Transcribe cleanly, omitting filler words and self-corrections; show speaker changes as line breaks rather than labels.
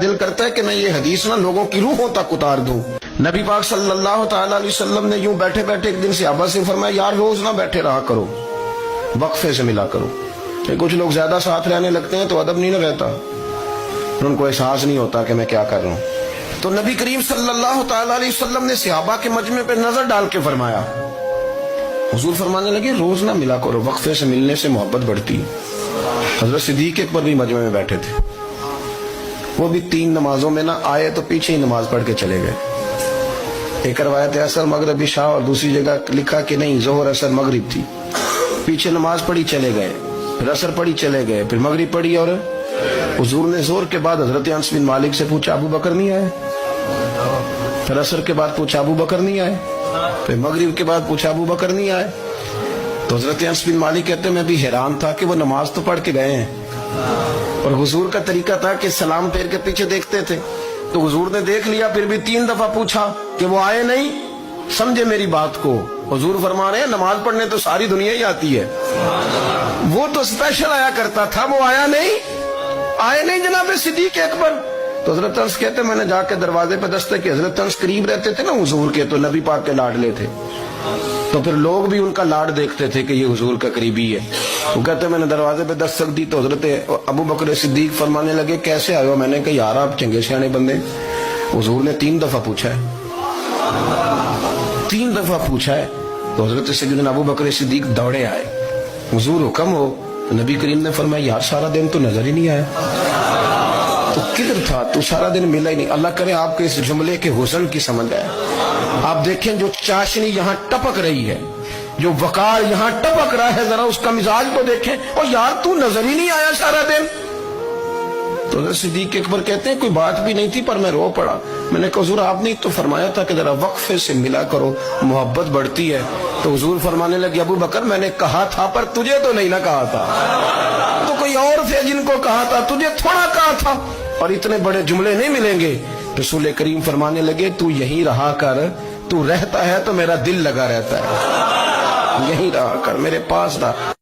دل کرتا ہے کہ میں یہ حدیث نہ لوگوں کی روحوں تک اتار دوں۔ نبی پاک صلی اللہ تعالی علیہ وسلم نے یوں بیٹھے بیٹھے ایک دن صحابہ سے فرمایا یار روز نہ بیٹھے رہا کرو، وقفے سے ملا کرو۔ کہ کچھ لوگ زیادہ ساتھ رہنے لگتے ہیں تو ادب نہیں نہ رہتا، ان کو احساس نہیں ہوتا کہ میں کیا کر رہا ہوں۔ تو نبی کریم صلی اللہ تعالی علیہ وسلم نے صحابہ کے مجمع پہ نظر ڈال کے فرمایا، حضور فرمانے لگے روز نہ ملا کرو، وقفے سے ملنے سے محبت بڑھتی ہے۔ حضرت صدیق اکبر بھی مجمع میں بیٹھے تھے، وہ بھی 3 نمازوں میں نہ آئے تو پیچھے ہی نماز پڑھ کے چلے گئے۔ ایک روایت ہے اثر مغرب عشاء، اور دوسری جگہ لکھا کہ نہیں ظہر اثر مغرب تھی، پیچھے نماز پڑھی چلے گئے، پھر اثر پڑھی چلے گئے، پھر مغرب پڑھی، اور حضور نے ظہر کے بعد حضرت انس بن مالک سے پوچھا ابو بکر نہیں آئے؟ پھر اثر کے بعد پوچھا ابو بکر نہیں آئے؟ پھر مغرب کے بعد پوچھا ابو بکر نہیں آئے؟ تو حضرت انس بن مالک کہتے ہیں میں بھی حیران تھا کہ وہ نماز تو پڑھ کے گئے ہیں، اور حضور کا طریقہ تھا کہ سلام پھیر کے پیچھے دیکھتے تھے، تو حضور نے دیکھ لیا، پھر بھی 3 دفعہ پوچھا کہ وہ آئے نہیں؟ سمجھے میری بات کو؟ حضور فرما رہے ہیں نماز پڑھنے تو ساری دنیا ہی آتی ہے، وہ تو اسپیشل آیا کرتا تھا، وہ آیا نہیں جناب صدیق اکبر۔ تو حضرت انس کہتے میں نے جا کے دروازے پہ دستک کی، حضرت انس قریب رہتے تھے نا حضور کے، تو نبی پاک کے لاڈلے تھے، تو پھر لوگ بھی ان کا لاڈ دیکھتے تھے کہ یہ حضور کا قریبی ہے۔ وہ کہتے میں نے دروازے پہ دستک دی تو حضرت ابو بکر صدیق فرمانے لگے کیسے آئے ہو؟ میں نے کہا یار آپ چنگے سیانے بندے، حضور نے 3 دفعہ پوچھا ہے، 3 دفعہ پوچھا ہے۔ تو حضرت سیدنا ابو بکر صدیق دوڑے آئے، حضور حکم ہو؟ تو نبی کریم نے فرمایا یار سارا دن تو نظر ہی نہیں آیا، تو کدھر تھا تو؟ سارا دن ملا ہی نہیں۔ اللہ کرے آپ کے اس جملے کے حسن کی سمجھ آئے۔ آپ دیکھیں جو چاشنی یہاں ٹپک رہی ہے، جو وقار یہاں ٹپک رہا ہے، ذرا اس کا مزاج تو دیکھیں، اور یار تو نظر ہی نہیں آیا سارا دن۔ تو حضرت صدیق اکبر کہتے ہیں کوئی بات بھی نہیں تھی پر میں رو پڑا۔ میں نے کہا حضور آپ نے تو فرمایا تھا کہ ذرا وقفے سے ملا کرو، محبت بڑھتی ہے۔ تو حضور فرمانے لگے ابو بکر میں نے کہا تھا پر تجھے تو نہیں نہ کہا تھا، تو کوئی اور تھے جن کو کہا تھا، تجھے تھوڑا کہا تھا، اور اتنے بڑے جملے نہیں ملیں گے۔ رسول کریم فرمانے لگے تو یہیں رہا کر، تو رہتا ہے تو میرا دل لگا رہتا ہے، یہیں رہا کر، میرے پاس رہا۔